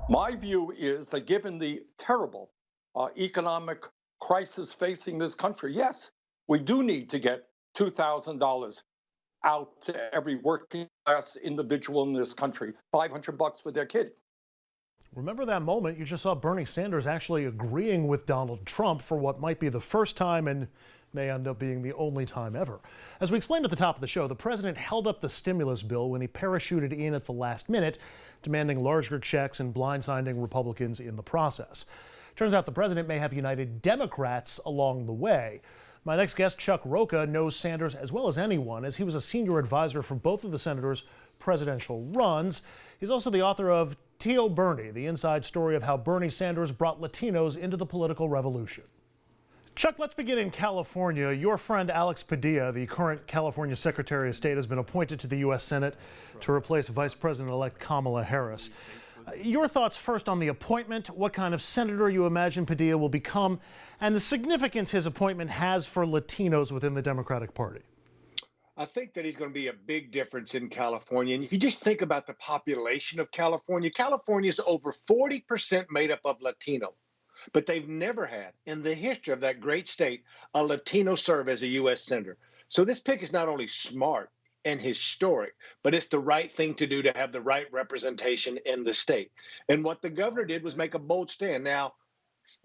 My view is that given the terrible economic crisis facing this country, yes, we do need to get $2,000 out to every working class individual in this country, $500 for their kid. Remember that moment? You just saw Bernie Sanders actually agreeing with Donald Trump for what might be the first time and may end up being the only time ever. As we explained at the top of the show, the president held up the stimulus bill when he parachuted in at the last minute, demanding larger checks and blindsiding Republicans in the process. Turns out the president may have united Democrats along the way. My next guest, Chuck Rocha, knows Sanders as well as anyone, as he was a senior advisor for both of the senators' presidential runs. He's also the author of Tio Bernie, the inside story of how Bernie Sanders brought Latinos into the political revolution. Chuck, let's begin in California. Your friend Alex Padilla, the current California Secretary of State, has been appointed to the U.S. Senate to replace Vice President-elect Kamala Harris. Your thoughts first on the appointment, what kind of senator you imagine Padilla will become, and the significance his appointment has for Latinos within the Democratic Party. I think that he's going to be a big difference in California. And if you just think about the population of California, California is over 40% made up of Latino. But they've never had, in the history of that great state, a Latino serve as a U.S. senator. So this pick is not only smart and historic, but it's the right thing to do to have the right representation in the state. And what the governor did was make a bold stand. Now,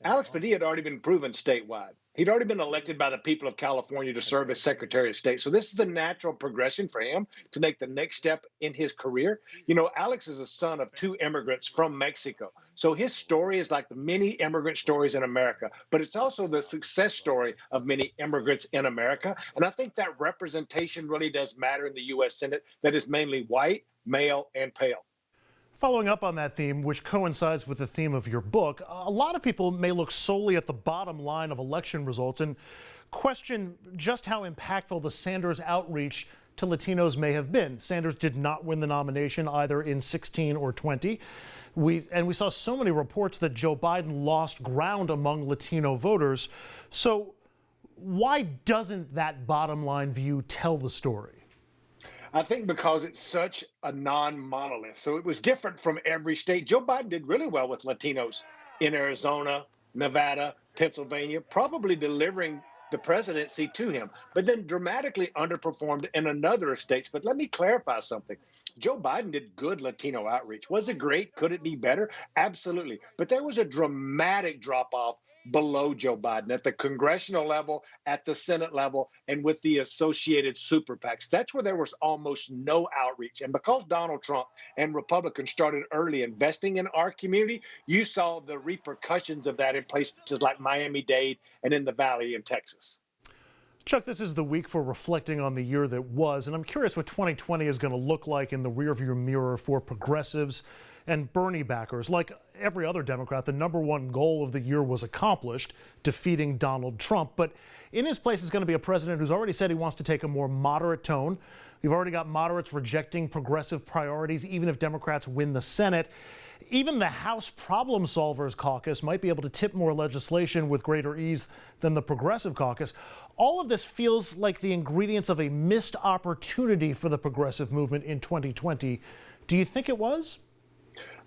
Alex Padilla had already been proven statewide. He'd already been elected by the people of California to serve as Secretary of State. So this is a natural progression for him to make the next step in his career. You know, Alex is a son of two immigrants from Mexico. So his story is like the many immigrant stories in America, but it's also the success story of many immigrants in America. And I think that representation really does matter in the U.S. Senate that is mainly white, male, and pale. Following up on that theme, which coincides with the theme of your book, a lot of people may look solely at the bottom line of election results and question just how impactful the Sanders outreach to Latinos may have been. Sanders did not win the nomination either in 16 or 20. We saw so many reports that Joe Biden lost ground among Latino voters. So why doesn't that bottom line view tell the story? I think because it's such a non-monolith. So it was different from every state. Joe Biden did really well with Latinos in Arizona, Nevada, Pennsylvania, probably delivering the presidency to him, but then dramatically underperformed in another states. But let me clarify something. Joe Biden did good Latino outreach. Was it great? Could it be better? Absolutely. But there was a dramatic drop-off below Joe Biden at the congressional level, at the Senate level, and with the associated super PACs. That's where there was almost no outreach. And because Donald Trump and Republicans started early investing in our community, you saw the repercussions of that in places like Miami-Dade and in the Valley in Texas. Chuck, this is the week for reflecting on the year that was, and I'm curious what 2020 is going to look like in the rearview mirror for progressives and Bernie backers. Like every other Democrat, the number one goal of the year was accomplished, defeating Donald Trump. But in his place is going to be a president who's already said he wants to take a more moderate tone. We've already got moderates rejecting progressive priorities, even if Democrats win the Senate. Even the House Problem Solvers Caucus might be able to tip more legislation with greater ease than the Progressive Caucus. All of this feels like the ingredients of a missed opportunity for the progressive movement in 2020. Do you think it was?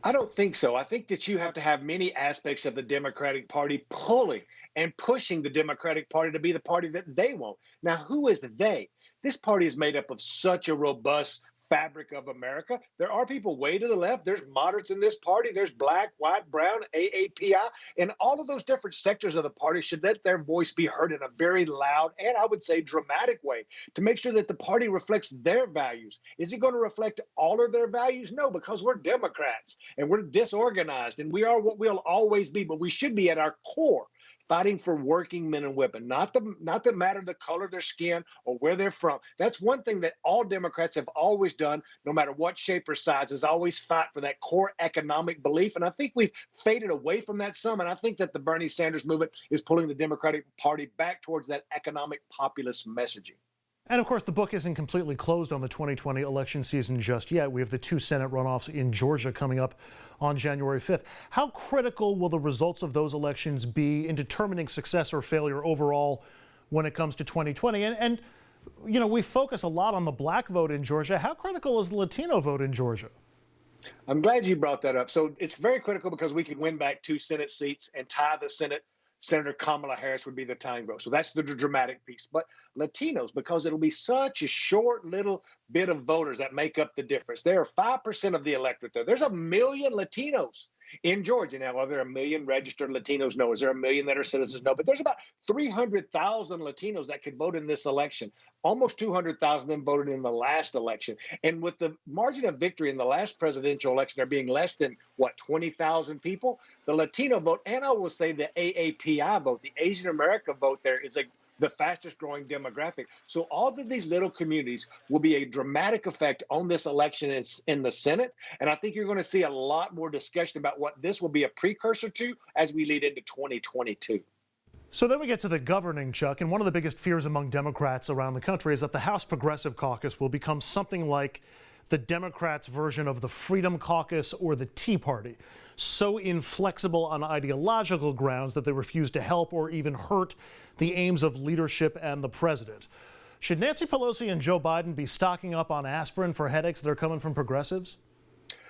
I don't think so. I think that you have to have many aspects of the Democratic Party pulling and pushing the Democratic Party to be the party that they want. Now, who is the they? This party is made up of such a robust fabric of America. There are people way to the left. There's moderates in this party. There's black, white, brown, AAPI, and all of those different sectors of the party should let their voice be heard in a very loud and I would say dramatic way to make sure that the party reflects their values. Is it going to reflect all of their values? No, because we're Democrats and we're disorganized and we are what we'll always be, but we should be at our core fighting for working men and women, not that matter the color of their skin or where they're from. That's one thing that all Democrats have always done, no matter what shape or size, is always fight for that core economic belief. And I think we've faded away from that some. And I think that the Bernie Sanders movement is pulling the Democratic Party back towards that economic populist messaging. And of course, the book isn't completely closed on the 2020 election season just yet. We have the two Senate runoffs in Georgia coming up on January 5th. How critical will the results of those elections be in determining success or failure overall when it comes to 2020? And you know, we focus a lot on the black vote in Georgia. How critical is the Latino vote in Georgia? I'm glad you brought that up. So it's very critical because we can win back 2 Senate seats and tie the Senate. Senator Kamala Harris would be the tying vote. So that's the dramatic piece. But Latinos, because it'll be such a short little bit of voters that make up the difference. There are 5% of the electorate there. There's a million Latinos in Georgia. Now, are there a million registered Latinos? No. Is there a million that are citizens? No. But there's about 300,000 Latinos that could vote in this election. Almost 200,000 of them voted in the last election. And with the margin of victory in the last presidential election, there being less than, 20,000 people, the Latino vote, and I will say the AAPI vote, the Asian American vote there is the fastest growing demographic. So all of these little communities will be a dramatic effect on this election in the Senate. And I think you're going to see a lot more discussion about what this will be a precursor to as we lead into 2022. So then we get to the governing, Chuck, and one of the biggest fears among Democrats around the country is that the House Progressive Caucus will become something like the Democrats' version of the Freedom Caucus or the Tea Party, so inflexible on ideological grounds that they refuse to help or even hurt the aims of leadership and the president. Should Nancy Pelosi and Joe Biden be stocking up on aspirin for headaches that are coming from progressives?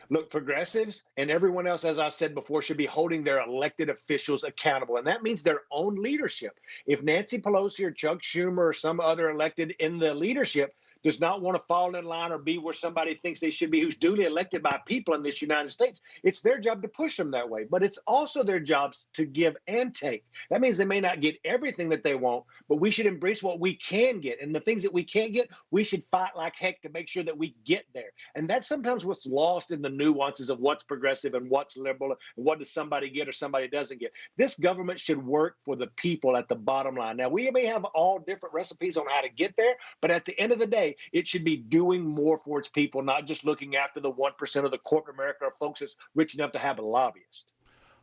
Look, progressives and everyone else, as I said before, should be holding their elected officials accountable. And that means their own leadership. If Nancy Pelosi or Chuck Schumer or some other elected in the leadership does not want to fall in line or be where somebody thinks they should be, who's duly elected by people in this United States, it's their job to push them that way. But it's also their jobs to give and take. That means they may not get everything that they want, but we should embrace what we can get. And the things that we can't get, we should fight like heck to make sure that we get there. And that's sometimes what's lost in the nuances of what's progressive and what's liberal and what does somebody get or somebody doesn't get. This government should work for the people at the bottom line. Now, we may have all different recipes on how to get there, but at the end of the day, it should be doing more for its people, not just looking after the 1% of the corporate America or folks that's rich enough to have a lobbyist.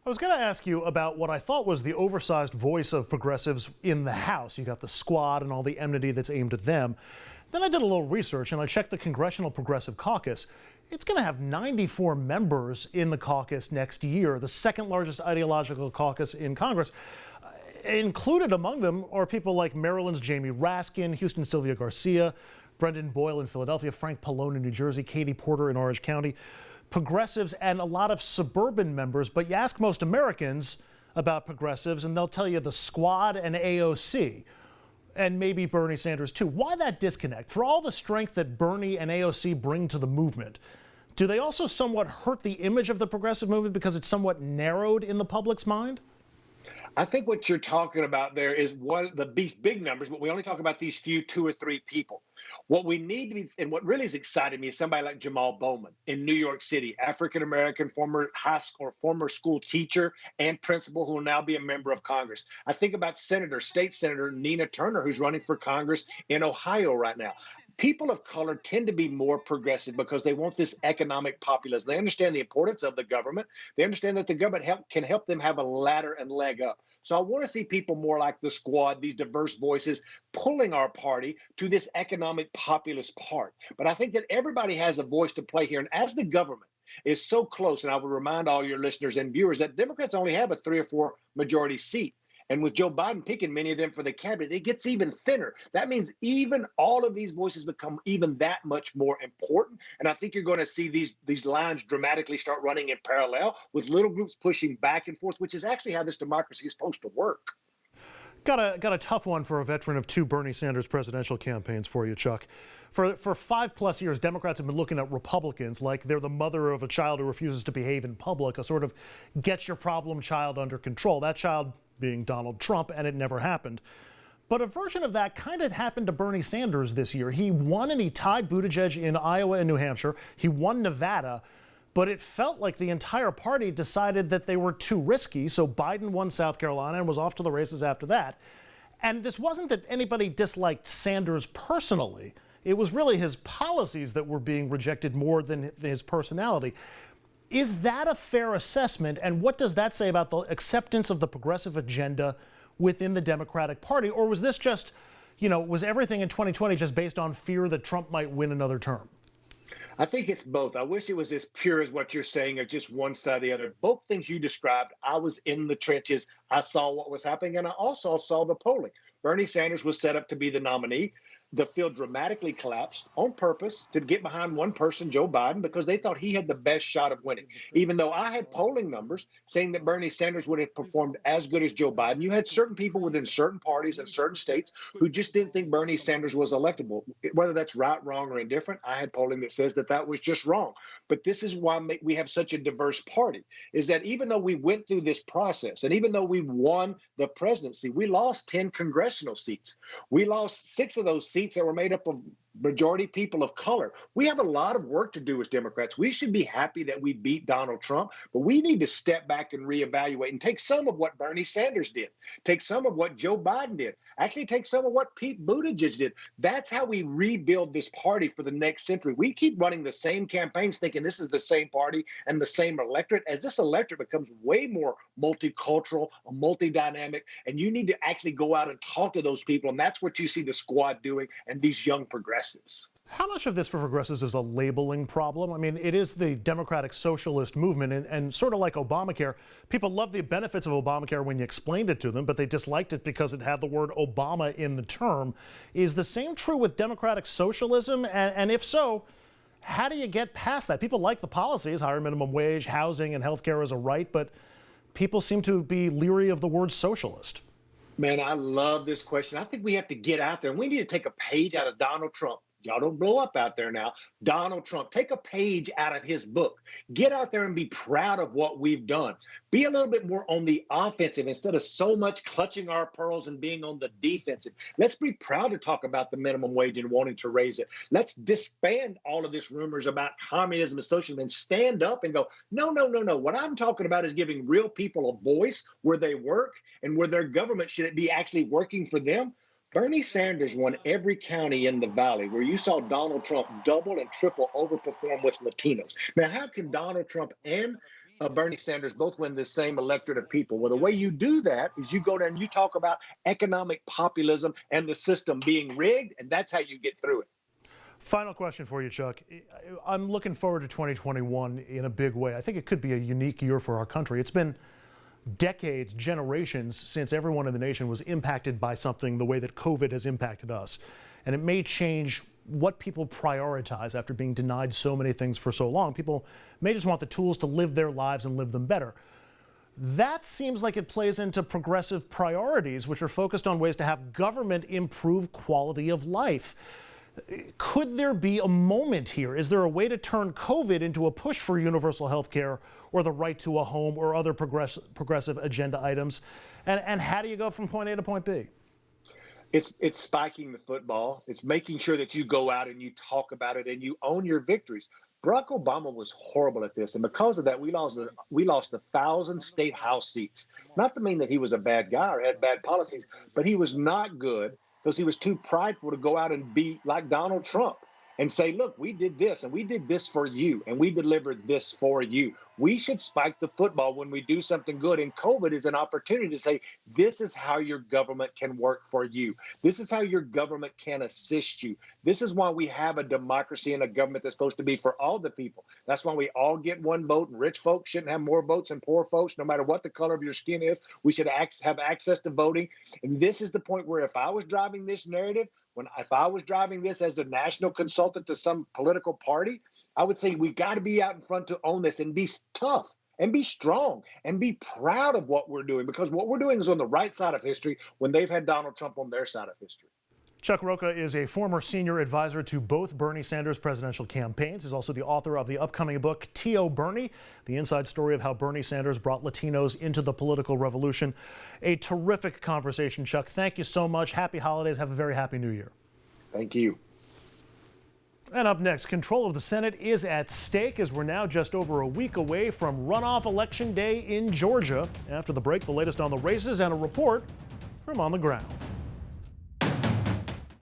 I was going to ask you about what I thought was the oversized voice of progressives in the House. You got the squad and all the enmity that's aimed at them. Then I did a little research and I checked the Congressional Progressive Caucus. It's going to have 94 members in the caucus next year, the second largest ideological caucus in Congress. Included among them are people like Maryland's Jamie Raskin, Houston's Sylvia Garcia, Brendan Boyle in Philadelphia, Frank Pallone in New Jersey, Katie Porter in Orange County, progressives and a lot of suburban members. But you ask most Americans about progressives and they'll tell you the squad and AOC and maybe Bernie Sanders too. Why that disconnect? For all the strength that Bernie and AOC bring to the movement, do they also somewhat hurt the image of the progressive movement because it's somewhat narrowed in the public's mind? I think what you're talking about there is these big numbers, but we only talk about these few 2 or 3 people. What we need to be, and what really has excited me is somebody like Jamal Bowman in New York City, African-American, former high school or former school teacher and principal who will now be a member of Congress. I think about State Senator Nina Turner, who's running for Congress in Ohio right now. People of color tend to be more progressive because they want this economic populism. They understand the importance of the government. They understand that the government can help them have a ladder and leg up. So I want to see people more like the squad, these diverse voices, pulling our party to this economic populist part. But I think that everybody has a voice to play here. And as the government is so close, and I would remind all your listeners and viewers that Democrats only have a 3 or 4 majority seat. And with Joe Biden picking many of them for the cabinet, it gets even thinner. That means even all of these voices become even that much more important. And I think you're going to see these lines dramatically start running in parallel with little groups pushing back and forth, which is actually how this democracy is supposed to work. Got a tough one for a veteran of 2 Bernie Sanders presidential campaigns for you, Chuck. For 5+ years, Democrats have been looking at Republicans like they're the mother of a child who refuses to behave in public, a sort of get your problem child under control. That child being Donald Trump, and it never happened. But a version of that kind of happened to Bernie Sanders this year. He won and he tied Buttigieg in Iowa and New Hampshire. He won Nevada, but it felt like the entire party decided that they were too risky. So Biden won South Carolina and was off to the races after that. And this wasn't that anybody disliked Sanders personally. It was really his policies that were being rejected more than his personality. Is that a fair assessment? And what does that say about the acceptance of the progressive agenda within the Democratic Party? Or was this just, was everything in 2020 just based on fear that Trump might win another term? I think it's both. I wish it was as pure as what you're saying or just one side or the other. Both things you described, I was in the trenches. I saw what was happening, and I also saw the polling. Bernie Sanders was set up to be the nominee. the field dramatically collapsed on purpose to get behind one person, Joe Biden, because they thought he had the best shot of winning. Even though I had polling numbers saying that Bernie Sanders would have performed as good as Joe Biden, you had certain people within certain parties and certain states who just didn't think Bernie Sanders was electable. Whether that's right, wrong, or indifferent, I had polling that says that that was just wrong. But this is why we have such a diverse party, is that even though we went through this process and even though we won the presidency, we lost 10 congressional seats. We lost 6 of those seats that were made up of majority people of color. We have a lot of work to do as Democrats. We should be happy that we beat Donald Trump, but we need to step back and reevaluate and take some of what Bernie Sanders did, take some of what Joe Biden did, actually take some of what Pete Buttigieg did. That's how we rebuild this party for the next century. We keep running the same campaigns thinking this is the same party and the same electorate. As this electorate becomes way more multicultural, multi-dynamic, and you need to actually go out and talk to those people, and that's what you see the squad doing and these young progressives. How much of this for progressives is a labeling problem? I mean, it is the democratic socialist movement, and sort of like Obamacare, people love the benefits of Obamacare when you explained it to them, but they disliked it because it had the word Obama in the term. Is the same true with democratic socialism? And if so, how do you get past that? People like the policies, higher minimum wage, housing, and healthcare as a right, but people seem to be leery of the word socialist. Man, I love this question. I think we have to get out there and we need to take a page out of Donald Trump. Y'all don't blow up out there now. Donald Trump, take a page out of his book. Get out there and be proud of what we've done. Be a little bit more on the offensive instead of so much clutching our pearls and being on the defensive. Let's be proud to talk about the minimum wage and wanting to raise it. Let's disband all of this rumors about communism and socialism and stand up and go, no, no, no, no. What I'm talking about is giving real people a voice where they work and where their government should be actually working for them. Bernie Sanders won every county in the Valley where you saw Donald Trump double and triple overperform with Latinos. Now, how can Donald Trump and Bernie Sanders both win the same electorate of people? Well, the way you do that is you go down and you talk about economic populism and the system being rigged, and that's how you get through it. Final question for you, Chuck. I'm looking forward to 2021 in a big way. I think it could be a unique year for our country. It's been decades, generations since everyone in the nation was impacted by something the way that COVID has impacted us. And it may change what people prioritize after being denied so many things for so long. People may just want the tools to live their lives and live them better. That seems like it plays into progressive priorities, which are focused on ways to have government improve quality of life. Could there be a moment here? Is there a way to turn COVID into a push for universal health care or the right to a home or other progressive agenda items? And how do you go from point A to point B? It's spiking the football. It's making sure that you go out and you talk about it and you own your victories. Barack Obama was horrible at this, and because of that, we lost 1,000 state house seats. Not to mean that he was a bad guy or had bad policies, but he was not good because he was too prideful to go out and be like Donald Trump and say, look, we did this and we did this for you and we delivered this for you. We should spike the football when we do something good. And COVID is an opportunity to say, this is how your government can work for you. This is how your government can assist you. This is why we have a democracy and a government that's supposed to be for all the people. That's why we all get one vote, and rich folks shouldn't have more votes than poor folks, no matter what the color of your skin is. We should have access to voting. And this is the point where if I was driving this narrative, if I was driving this as a national consultant to some political party, I would say we got to be out in front to own this and be tough and be strong and be proud of what we're doing, because what we're doing is on the right side of history when they've had Donald Trump on their side of history. Chuck Rocha is a former senior advisor to both Bernie Sanders presidential campaigns. He's also the author of the upcoming book, T.O. Bernie, the inside story of how Bernie Sanders brought Latinos into the political revolution. A terrific conversation, Chuck. Thank you so much. Happy holidays. Have a very happy new year. Thank you. And up next, control of the Senate is at stake as we're now just over a week away from runoff election day in Georgia. After the break, the latest on the races and a report from on the ground.